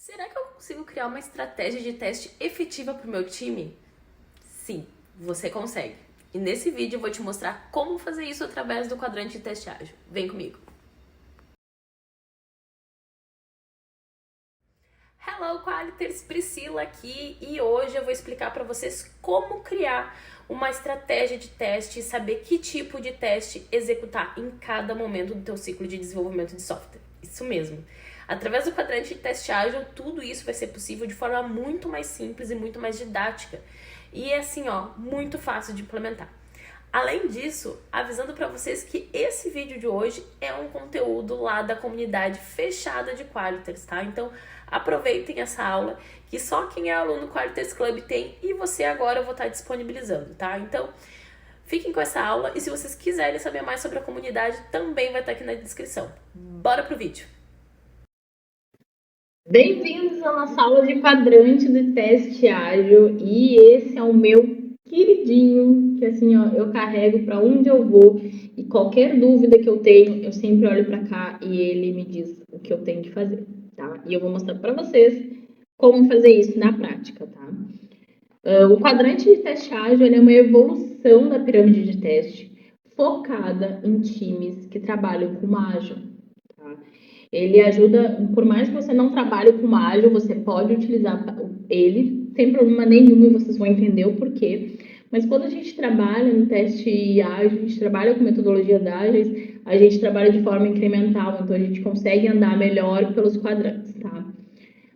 Será que eu consigo criar uma estratégia de teste efetiva para o meu time? Sim, você consegue. E nesse vídeo eu vou te mostrar como fazer isso através do quadrante de teste ágil. Vem comigo! Hello Qualiters, Priscila aqui e hoje eu vou explicar para vocês como criar uma estratégia de teste e saber que tipo de teste executar em cada momento do teu ciclo de desenvolvimento de software. Isso mesmo. Através do quadrante de teste ágil, tudo isso vai ser possível de forma muito mais simples e muito mais didática. E é assim, muito fácil de implementar. Além disso, avisando para vocês que esse vídeo de hoje é um conteúdo lá da comunidade fechada de Qualiters, tá? Então, aproveitem essa aula que só quem é aluno Qualiters Club tem e você agora eu vou estar disponibilizando, tá? Então, fiquem com essa aula e se vocês quiserem saber mais sobre a comunidade, também vai estar aqui na descrição. Bora pro vídeo! Bem-vindos à nossa aula de quadrante de teste ágil e esse é o meu queridinho, que assim, eu carrego para onde eu vou e qualquer dúvida que eu tenho, eu sempre olho para cá e ele me diz o que eu tenho que fazer, tá? E eu vou mostrar para vocês como fazer isso na prática, tá? O quadrante de teste ágil é uma evolução da pirâmide de teste focada em times que trabalham com ágil, tá? Ele ajuda, por mais que você não trabalhe com ágil, você pode utilizar ele sem problema nenhum e vocês vão entender o porquê. Mas quando a gente trabalha no teste ágil, a gente trabalha com metodologias ágeis, a gente trabalha de forma incremental, então a gente consegue andar melhor pelos quadrantes, tá?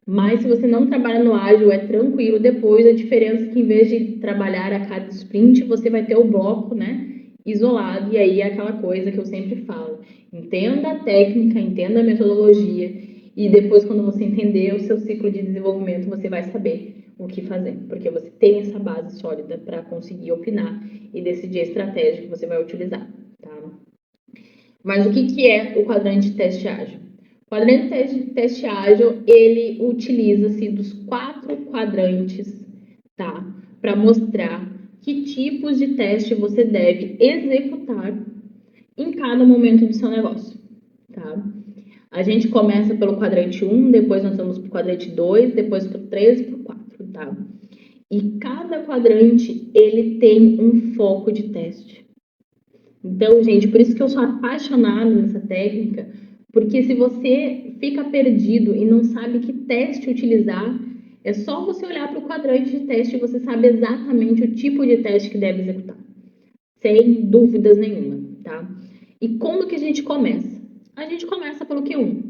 Mas se você não trabalha no ágil, é tranquilo. Depois a diferença é que em vez de trabalhar a cada sprint, você vai ter o bloco, né, isolado. E aí é aquela coisa que eu sempre falo. Entenda a técnica, entenda a metodologia. E depois, quando você entender o seu ciclo de desenvolvimento, você vai saber o que fazer. Porque você tem essa base sólida para conseguir opinar e decidir a estratégia que você vai utilizar, tá? Mas o que é o quadrante de teste ágil? O quadrante de teste ágil, ele utiliza-se dos 4 quadrantes, tá? Para mostrar que tipos de teste você deve executar em cada momento do seu negócio, tá? A gente começa pelo quadrante 1, depois nós vamos para o quadrante 2, depois para o 3 e para o 4, tá? E cada quadrante, ele tem um foco de teste. Então, gente, por isso que eu sou apaixonada nessa técnica, porque se você fica perdido e não sabe que teste utilizar, é só você olhar para o quadrante de teste e você sabe exatamente o tipo de teste que deve executar, sem dúvidas nenhuma, tá? E como que a gente começa? A gente começa pelo Q1,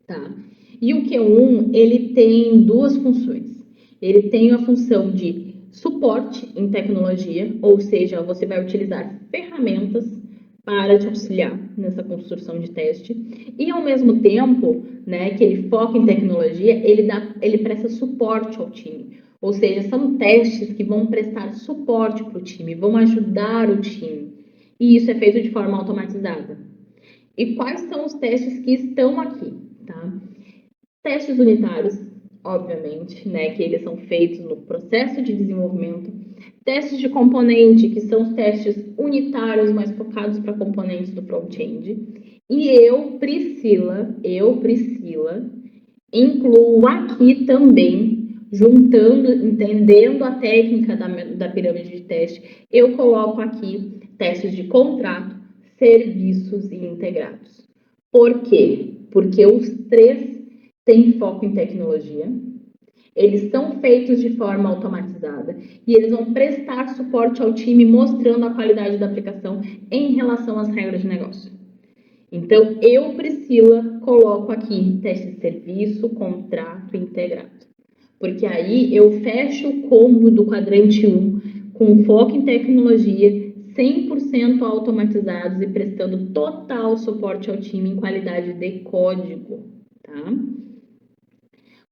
tá? E o Q1, ele tem duas funções. Ele tem a função de suporte em tecnologia, ou seja, você vai utilizar ferramentas para te auxiliar nessa construção de teste. E ao mesmo tempo, né, que ele foca em tecnologia, ele presta suporte ao time. Ou seja, são testes que vão prestar suporte para o time, vão ajudar o time. E isso é feito de forma automatizada. E quais são os testes que estão aqui, tá? Testes unitários, obviamente, né, que eles são feitos no processo de desenvolvimento. Testes de componente, que são os testes unitários, mais focados para componentes do front-end. E eu, Priscila, incluo aqui também, juntando, entendendo a técnica da pirâmide de teste, eu coloco aqui testes de contrato, serviços e integrados. Por quê? Porque os três têm foco em tecnologia, eles são feitos de forma automatizada e eles vão prestar suporte ao time mostrando a qualidade da aplicação em relação às regras de negócio. Então, eu, Priscila, coloco aqui teste de serviço, contrato integrado. Porque aí eu fecho o combo do quadrante 1 com foco em tecnologia, 100% automatizados e prestando total suporte ao time em qualidade de código, tá?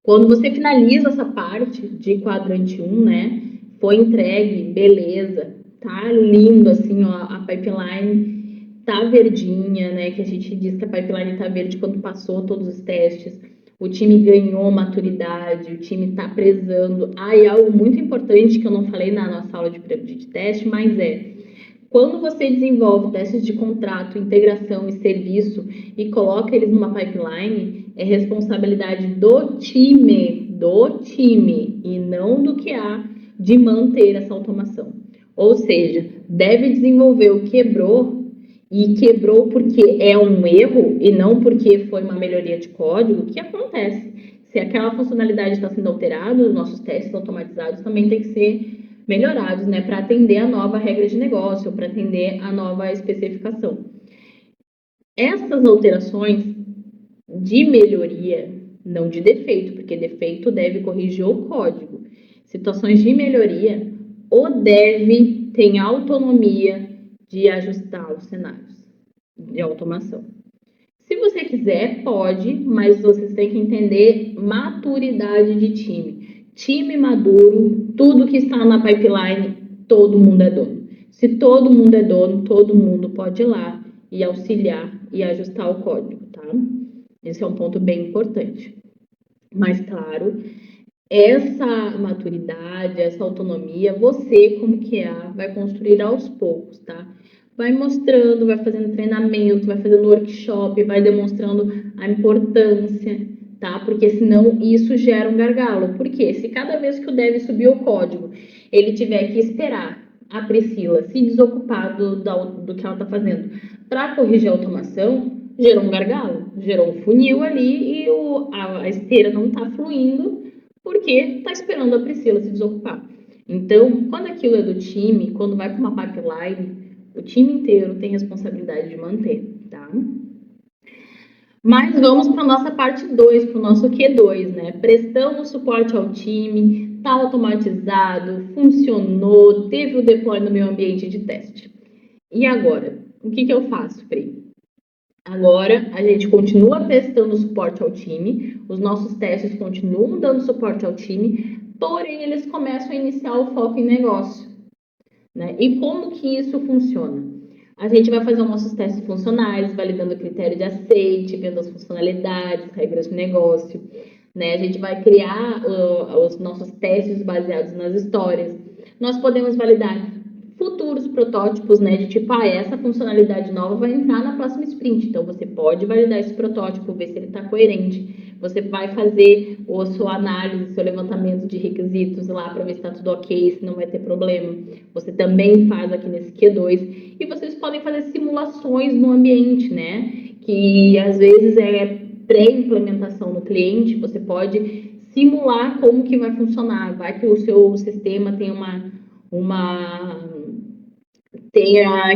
Quando você finaliza essa parte de quadrante 1, né, foi entregue, beleza, tá lindo assim, ó, a pipeline tá verdinha, né, que a gente diz que a pipeline tá verde quando passou todos os testes, o time ganhou maturidade, o time tá prezando. E algo muito importante que eu não falei na nossa aula de pirâmide de teste, mas quando você desenvolve testes de contrato, integração e serviço e coloca eles numa pipeline, é responsabilidade do time e não do QA de manter essa automação. Ou seja, deve desenvolver o quebrou e quebrou porque é um erro e não porque foi uma melhoria de código, que acontece. Se aquela funcionalidade está sendo alterada, os nossos testes automatizados também têm que ser melhorados, né, para atender a nova regra de negócio, para atender a nova especificação. Essas alterações de melhoria, não de defeito, porque defeito deve corrigir o código. Situações de melhoria, o dev tem autonomia de ajustar os cenários de automação. Se você quiser, pode, mas vocês têm que entender maturidade de time. Time maduro, tudo que está na pipeline, todo mundo é dono. Se todo mundo é dono, todo mundo pode ir lá e auxiliar e ajustar o código, tá? Esse é um ponto bem importante. Mas, claro, essa maturidade, essa autonomia, você, como QA, vai construir aos poucos, tá? Vai mostrando, vai fazendo treinamento, vai fazendo workshop, vai demonstrando a importância, tá? Porque senão isso gera um gargalo. Por quê? Se cada vez que o dev subir o código, ele tiver que esperar a Priscila se desocupar do que ela está fazendo para corrigir a automação, gerou um gargalo, gerou um funil ali e a esteira não está fluindo porque está esperando a Priscila se desocupar. Então, quando aquilo é do time, quando vai para uma pipeline, o time inteiro tem responsabilidade de manter, tá? Mas vamos para a nossa parte 2, para o nosso Q2, né? Prestamos suporte ao time, está automatizado, funcionou, teve o deploy no meu ambiente de teste. E agora? O que eu faço, Pri? Agora, a gente continua prestando suporte ao time, os nossos testes continuam dando suporte ao time, porém, eles começam a iniciar o foco em negócio, né? E como que isso funciona? A gente vai fazer os nossos testes funcionais, validando o critério de aceite, vendo as funcionalidades, regras de negócio, né? A gente vai criar os nossos testes baseados nas histórias. Nós podemos validar futuros protótipos, né? De tipo, essa funcionalidade nova vai entrar na próxima sprint. Então, você pode validar esse protótipo, ver se ele está coerente. Você vai fazer a sua análise, seu levantamento de requisitos lá para ver se está tudo ok, se não vai ter problema. Você também faz aqui nesse Q2. E vocês podem fazer simulações no ambiente, né? Que às vezes é pré-implementação no cliente. Você pode simular como que vai funcionar. Vai que o seu sistema tem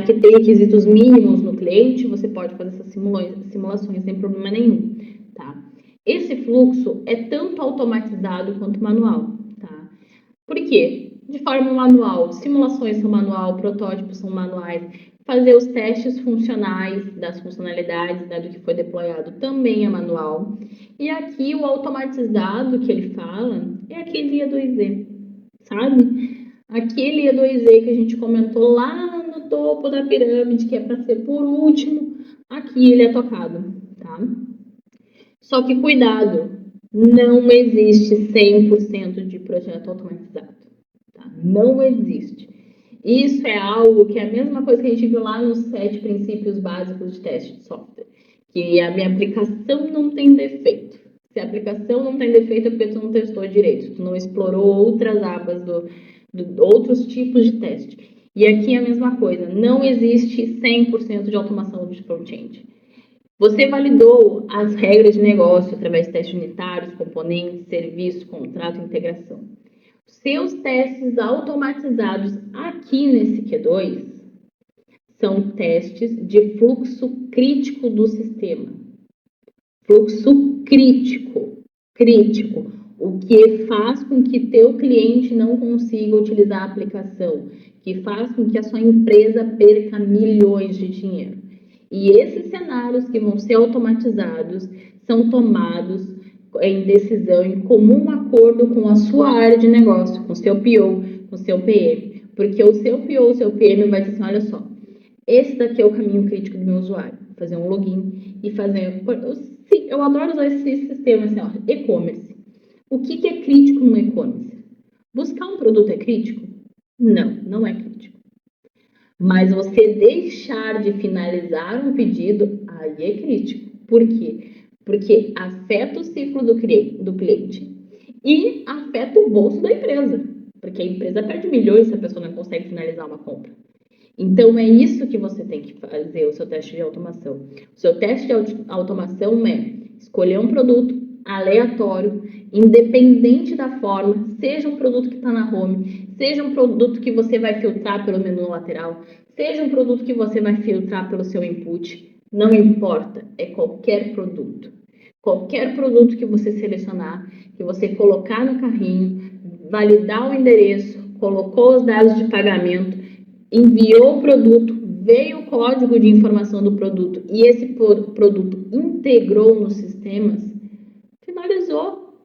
que tem requisitos mínimos no cliente, você pode fazer essas simulações sem problema nenhum, tá? Esse fluxo é tanto automatizado quanto manual, tá? Por quê? De forma manual, simulações são manual, protótipos são manuais, fazer os testes funcionais das funcionalidades, né, do que foi deployado também é manual. E aqui o automatizado que ele fala é aquele E2E, sabe? Aquele E2E que a gente comentou lá no topo da pirâmide, que é para ser por último, aqui ele é tocado, tá? Só que cuidado, não existe 100% de projeto automatizado, tá? Não existe. Isso é algo que é a mesma coisa que a gente viu lá nos 7 princípios básicos de teste de software, que a minha aplicação não tem defeito. Se a aplicação não tem defeito é porque tu não testou direito, tu não explorou outras abas outros tipos de teste. E aqui é a mesma coisa, não existe 100% de automação de front-end. Você validou as regras de negócio através de testes unitários, componentes, serviço, contrato e integração. Seus testes automatizados aqui nesse Q2 são testes de fluxo crítico do sistema. Fluxo crítico. O que faz com que teu cliente não consiga utilizar a aplicação, que faz com que a sua empresa perca milhões de dinheiro. E esses cenários que vão ser automatizados são tomados em decisão, em comum acordo com a sua área de negócio, com o seu PO, com o seu PM. Porque o seu PO, o seu PM vai dizer assim, olha só, esse daqui é o caminho crítico do meu usuário. Fazer um login e fazer... Eu adoro usar esse sistema assim, ó, e-commerce. O que é crítico no e-commerce? Buscar um produto é crítico? Não, não é crítico. Mas você deixar de finalizar um pedido, aí é crítico. Por quê? porque afeta o ciclo do cliente e afeta o bolso da empresa, porque a empresa perde milhões se a pessoa não consegue finalizar uma compra. Então, é isso que você tem que fazer, o seu teste de automação. O seu teste de automação é escolher um produto aleatório, independente da forma, seja um produto que está na home, seja um produto que você vai filtrar pelo menu lateral, seja um produto que você vai filtrar pelo seu input, não importa, é qualquer produto. Qualquer produto que você selecionar, que você colocar no carrinho, validar o endereço, colocou os dados de pagamento, enviou o produto, veio o código de informação do produto e esse produto integrou nos sistemas, finalizou.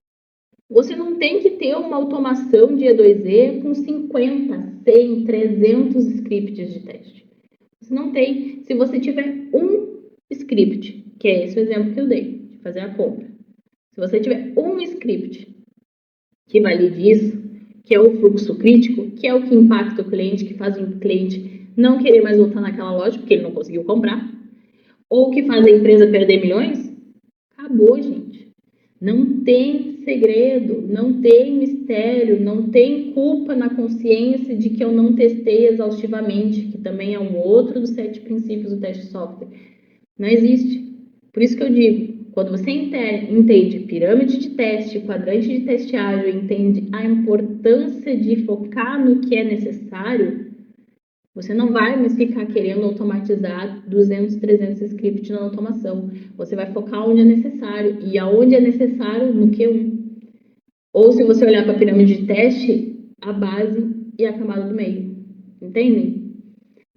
Você não tem que ter uma automação de E2E com 50, 100, 300 scripts de teste. Você não tem. Se você tiver um script, que é esse o exemplo que eu dei, de fazer a compra. Se você tiver um script que valide isso, que é o fluxo crítico, que é o que impacta o cliente, que faz o cliente não querer mais voltar naquela loja porque ele não conseguiu comprar, ou que faz a empresa perder milhões, acabou, gente. Não tem segredo, não tem mistério, não tem culpa na consciência de que eu não testei exaustivamente, que também é um outro dos 7 princípios do teste de software. Não existe. Por isso que eu digo, quando você entende pirâmide de teste, quadrante de teste ágil, entende a importância de focar no que é necessário, você não vai mais ficar querendo automatizar 200, 300 scripts na automação. Você vai focar onde é necessário. E aonde é necessário, no Q1. Ou se você olhar para a pirâmide de teste, a base e a camada do meio. Entendem?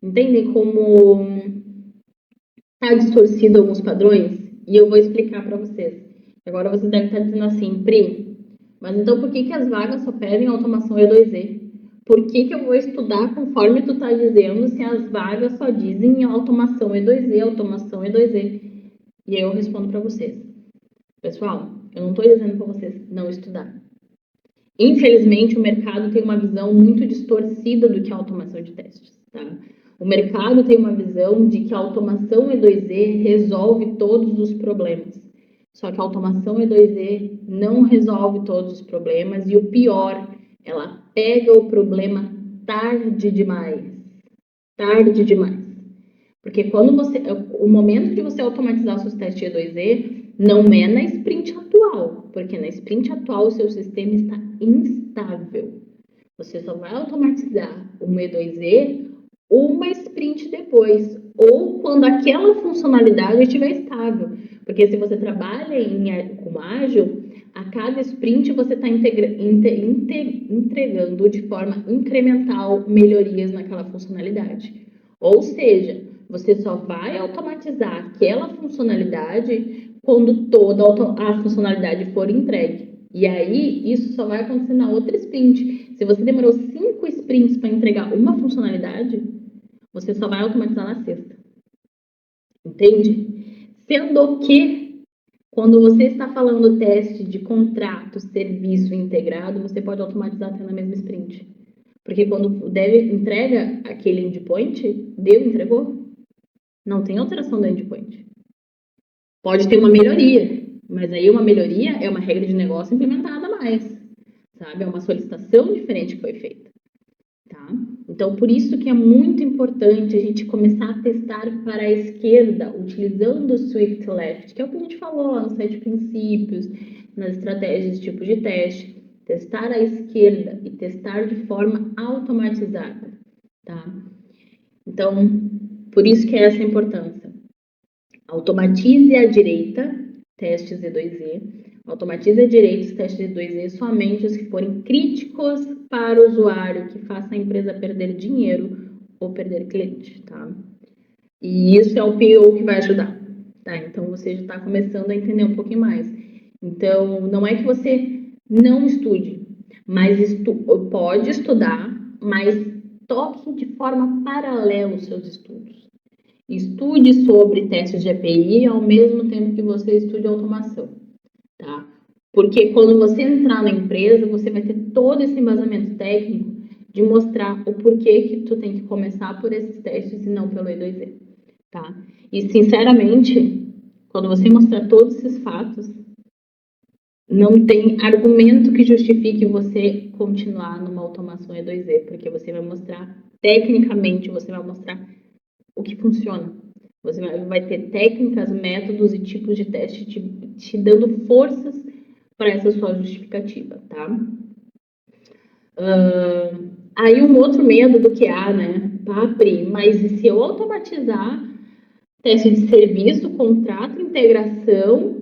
Entendem como está distorcido alguns padrões? E eu vou explicar para vocês. Agora vocês devem estar dizendo assim, Pri, mas então por que as vagas só pedem automação E2E? Por que eu vou estudar conforme tu está dizendo se as vagas só dizem automação E2E, automação E2E? E aí eu respondo para vocês. Pessoal, eu não estou dizendo para vocês não estudar. Infelizmente, o mercado tem uma visão muito distorcida do que é a automação de testes, tá? O mercado tem uma visão de que a automação E2E resolve todos os problemas. Só que a automação E2E não resolve todos os problemas e o pior, ela pega o problema tarde demais. Tarde demais. Porque quando o momento de você automatizar os seus testes E2E não é na sprint atual, porque na sprint atual o seu sistema está instável. Você só vai automatizar o E2E uma sprint depois, ou quando aquela funcionalidade estiver estável. Porque se você trabalha com ágil, a cada sprint você está entregando de forma incremental melhorias naquela funcionalidade. Ou seja, você só vai automatizar aquela funcionalidade quando toda a funcionalidade for entregue. E aí, isso só vai acontecer na outra sprint. Se você demorou 5 sprints para entregar uma funcionalidade, você só vai automatizar na sexta. Entende? Sendo que, quando você está falando teste de contrato, serviço integrado, você pode automatizar até na mesma sprint. Porque quando entrega aquele endpoint, entregou. Não tem alteração do endpoint. Pode ter uma melhoria, mas aí uma melhoria é uma regra de negócio implementada a mais, sabe? É uma solicitação diferente que foi feita, tá? Então, por isso que é muito importante a gente começar a testar para a esquerda, utilizando o Swift Left, que é o que a gente falou lá nos 7 princípios, nas estratégias de tipo de teste. Testar à esquerda e testar de forma automatizada, tá? Então, por isso que é essa a importância. Automatize à direita, testes E2E. Automatize à direita os testes E2E somente os que forem críticos para o usuário, que faça a empresa perder dinheiro ou perder cliente, tá? E isso é o PO que vai ajudar, tá? Então, você já está começando a entender um pouquinho mais. Então, não é que você não estude, mas pode estudar, mas toque de forma paralela os seus estudos. Estude sobre testes de API ao mesmo tempo que você estude automação, tá? Porque quando você entrar na empresa, você vai ter todo esse embasamento técnico de mostrar o porquê que tu tem que começar por esses testes e não pelo E2E, tá? E, sinceramente, Quando você mostrar todos esses fatos, não tem argumento que justifique você continuar numa automação E2E, porque você vai mostrar, tecnicamente, você vai mostrar o que funciona. Você vai ter técnicas, métodos e tipos de teste te dando forças para essa sua justificativa, tá? Aí um outro medo do QA, né? Tá, Pri, mas e se eu automatizar teste de serviço, contrato, integração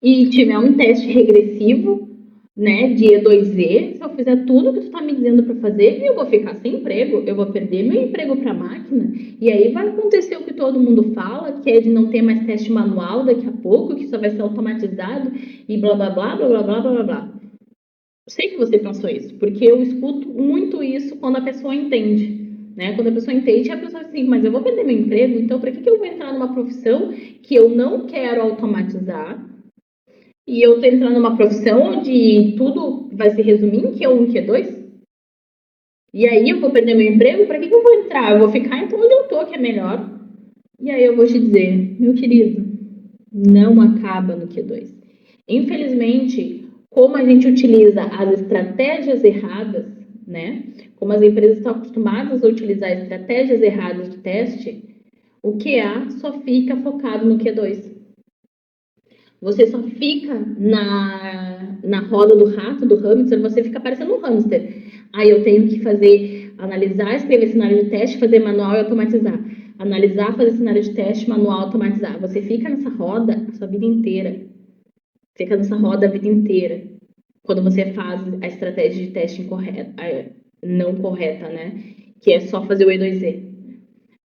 e tiver um teste regressivo, né, de E2E, se eu fizer tudo que tu tá me dizendo para fazer, eu vou ficar sem emprego, eu vou perder meu emprego para a máquina, e aí vai acontecer o que todo mundo fala, que é de não ter mais teste manual daqui a pouco, que só vai ser automatizado e blá blá blá blá blá blá blá blá. Sei que você pensou isso, porque eu escuto muito isso quando a pessoa entende. Né? Quando a pessoa entende, a pessoa diz assim, mas eu vou perder meu emprego, então para que eu vou entrar numa profissão que eu não quero automatizar? E eu tô entrando numa profissão onde tudo vai se resumir em Q1, Q2? E aí eu vou perder meu emprego? Para que eu vou entrar? Eu vou ficar então onde eu tô, que é melhor. E aí eu vou te dizer, meu querido, não acaba no Q2. Infelizmente, como a gente utiliza as estratégias erradas, né? Como as empresas estão acostumadas a utilizar estratégias erradas de teste, o QA só fica focado no Q2. Você só fica na roda do rato, do hamster, você fica parecendo um hamster. Aí eu tenho que fazer, analisar, escrever cenário de teste, fazer manual e automatizar. Analisar, fazer cenário de teste, manual, automatizar. Você fica nessa roda a sua vida inteira. Fica nessa roda a vida inteira. Quando você faz a estratégia de teste incorreta, não correta, né? Que é só fazer o E2E.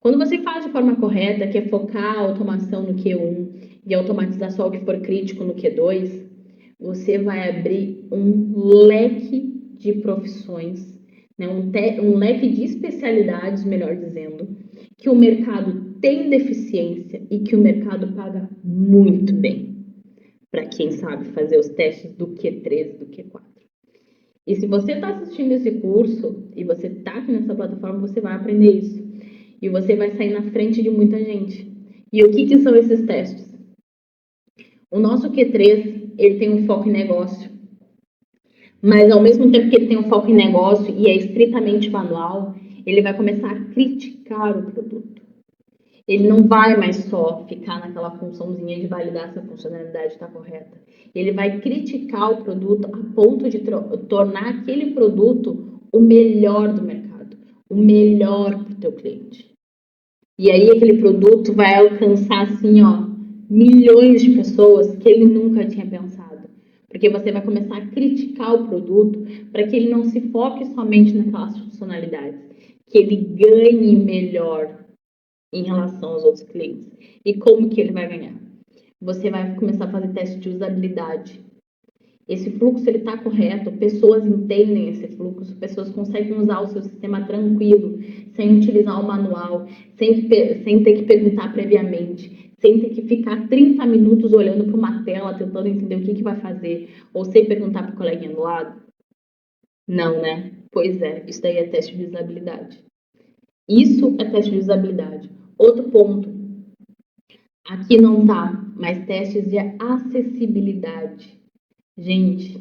Quando você faz de forma correta, que é focar a automação no Q1 e automatizar só o que for crítico no Q2, você vai abrir um leque de profissões, né? um leque de especialidades, melhor dizendo, que o mercado tem deficiência e que o mercado paga muito bem para quem sabe fazer os testes do Q3 e do Q4. E se você está assistindo esse curso e você está aqui nessa plataforma, você vai aprender isso. E você vai sair na frente de muita gente. E o que são esses testes? O nosso Q3, ele tem um foco em negócio. Mas ao mesmo tempo que ele tem um foco em negócio e é estritamente manual, ele vai começar a criticar o produto. Ele não vai mais só ficar naquela funçãozinha de validar se a funcionalidade está correta. Ele vai criticar o produto a ponto de tornar aquele produto o melhor do mercado, o melhor para o teu cliente. E aí aquele produto vai alcançar assim, ó, milhões de pessoas que ele nunca tinha pensado. Porque você vai começar a criticar o produto para que ele não se foque somente naquelas funcionalidades, que ele ganhe melhor em relação aos outros clientes. E como que ele vai ganhar? Você vai começar a fazer teste de usabilidade. Esse fluxo ele está correto, pessoas entendem esse fluxo, pessoas conseguem usar o seu sistema tranquilo, sem utilizar o manual, sem ter que perguntar previamente, sem ter que ficar 30 minutos olhando para uma tela, tentando entender o que vai fazer, ou sem perguntar para o coleguinha do lado. Não, né? Pois é, isso daí é teste de usabilidade. Isso é teste de usabilidade. Outro ponto, aqui não tá, mas testes de acessibilidade. Gente,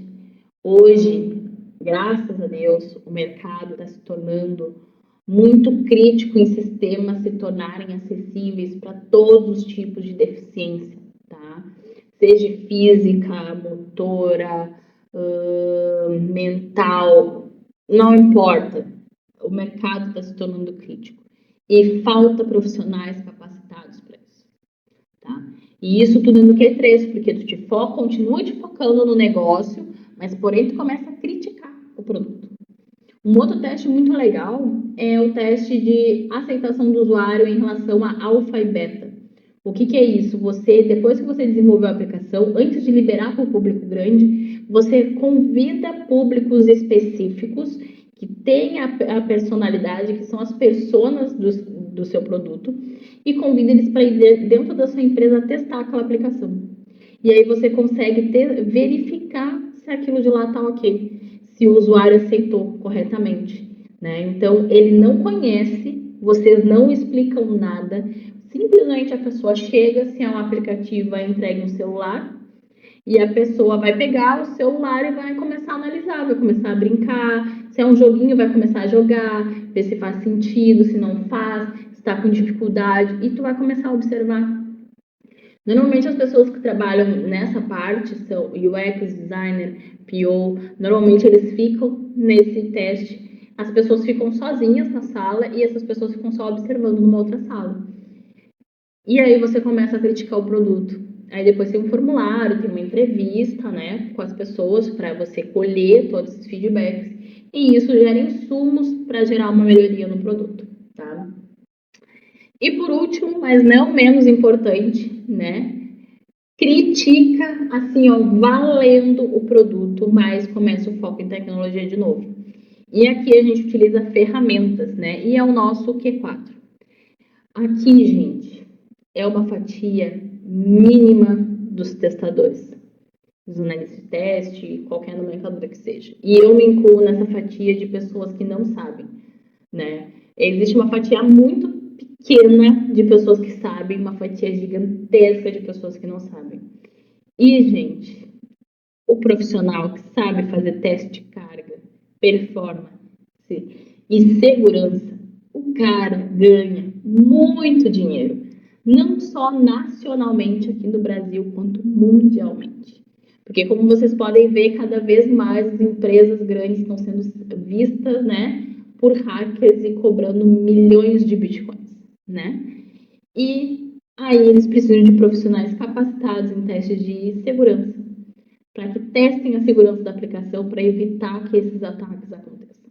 hoje, graças a Deus, o mercado está se tornando muito crítico em sistemas se tornarem acessíveis para todos os tipos de deficiência, tá? Seja física, motora, mental, não importa. O mercado está se tornando crítico e falta profissionais capacitados para isso, tá? E isso tudo no Q3, porque tu continua te focando no negócio, mas porém tu começa a criticar o produto. Um outro teste muito legal é o teste de aceitação do usuário em relação a alfa e beta. O que é isso? Você, depois que você desenvolveu a aplicação, antes de liberar para o público grande, você convida públicos específicos que têm a personalidade, que são as personas do seu produto, e convida eles para ir dentro da sua empresa testar aquela aplicação. E aí você consegue verificar se aquilo de lá está ok, se o usuário aceitou corretamente, né? Então, ele não conhece, vocês não explicam nada, simplesmente a pessoa chega, se é um aplicativo, vai entregue no celular, e a pessoa vai pegar o celular e vai começar a analisar, vai começar a brincar. Se é um joguinho, vai começar a jogar, ver se faz sentido, se não faz, se está com dificuldade, e tu vai começar a observar. Normalmente as pessoas que trabalham nessa parte são UX designer, PO, normalmente eles ficam nesse teste. As pessoas ficam sozinhas na sala e essas pessoas ficam só observando numa outra sala. E aí você começa a criticar o produto. Aí depois tem um formulário, tem uma entrevista, né, com as pessoas para você colher todos esses feedbacks. E isso gera insumos para gerar uma melhoria no produto, tá? E por último, mas não menos importante, né? Critica, assim, ó, valendo o produto, mas começa o foco em tecnologia de novo. E aqui a gente utiliza ferramentas, né? E é o nosso Q4. Aqui, gente, é uma fatia mínima dos testadores, dos analistas de teste, qualquer nomenclatura que seja. E eu me incluo nessa fatia de pessoas que não sabem, né? Existe uma fatia muito pequena de pessoas que sabem, uma fatia gigantesca de pessoas que não sabem. E, gente, o profissional que sabe fazer teste de carga, performance e segurança, o cara ganha muito dinheiro, não só nacionalmente aqui no Brasil, quanto mundialmente. Porque, como vocês podem ver, cada vez mais as empresas grandes estão sendo vistas, né, por hackers e cobrando milhões de bitcoins, né? E aí eles precisam de profissionais capacitados em testes de segurança, para que testem a segurança da aplicação para evitar que esses ataques aconteçam.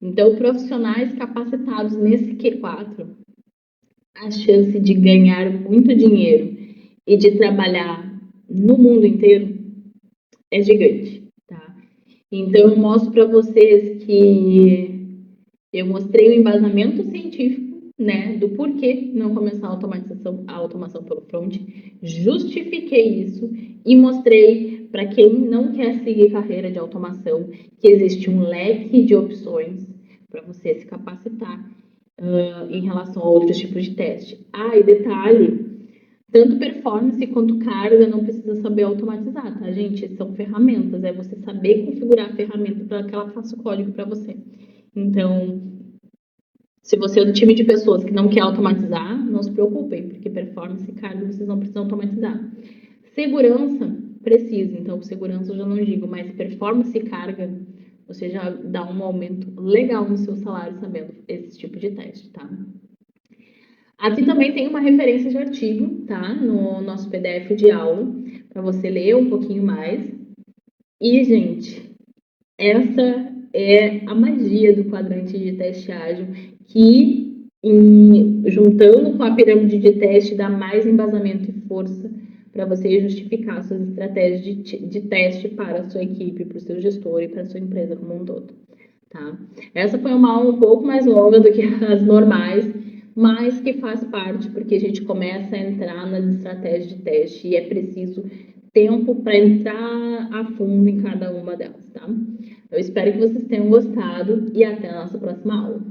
Então, profissionais capacitados nesse Q4, a chance de ganhar muito dinheiro e de trabalhar no mundo inteiro é gigante, tá? Então, eu mostro para vocês que eu mostrei o embasamento científico, né, do porquê não começar a automação pelo front, justifiquei isso e mostrei para quem não quer seguir carreira de automação que existe um leque de opções para você se capacitar em relação a outros tipos de teste. Ah, e detalhe, tanto performance quanto carga não precisa saber automatizar, tá, gente? São ferramentas, é você saber configurar a ferramenta para que ela faça o código para você. Então, se você é do time de pessoas que não quer automatizar, não se preocupem, porque performance e carga vocês não precisam automatizar. Segurança, precisa, então segurança eu já não digo, mas performance e carga, você já dá um aumento legal no seu salário sabendo esse tipo de teste, tá? Aqui também tem uma referência de artigo, tá? No nosso PDF de aula, para você ler um pouquinho mais. E, gente, essa é a magia do quadrante de teste ágil, que juntando com a pirâmide de teste dá mais embasamento e força para você justificar suas estratégias de teste para a sua equipe, para o seu gestor e para a sua empresa como um todo, tá? Essa foi uma aula um pouco mais longa do que as normais, mas que faz parte porque a gente começa a entrar nas estratégias de teste e é preciso tempo para entrar a fundo em cada uma delas, tá? Eu espero que vocês tenham gostado e até a nossa próxima aula.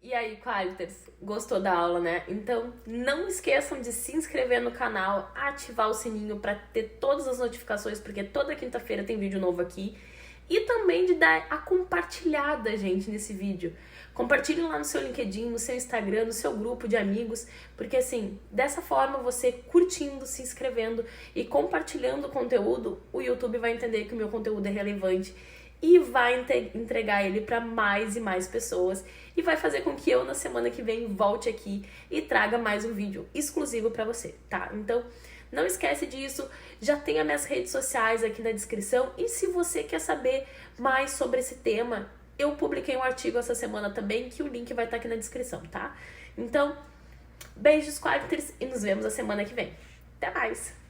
E aí, Qualiters, gostou da aula, né? Então, não esqueçam de se inscrever no canal, ativar o sininho para ter todas as notificações, porque toda quinta-feira tem vídeo novo aqui. E também de dar a compartilhada, gente, nesse vídeo. Compartilhem lá no seu LinkedIn, no seu Instagram, no seu grupo de amigos, porque assim, dessa forma, você curtindo, se inscrevendo e compartilhando o conteúdo, o YouTube vai entender que o meu conteúdo é relevante e vai entregar ele para mais e mais pessoas e vai fazer com que eu, na semana que vem, volte aqui e traga mais um vídeo exclusivo para você, tá? Então, não esquece disso, já tem as minhas redes sociais aqui na descrição e se você quer saber mais sobre esse tema, eu publiquei um artigo essa semana também, que o link vai estar aqui na descrição, tá? Então, beijos, Qualiters, e nos vemos a semana que vem. Até mais!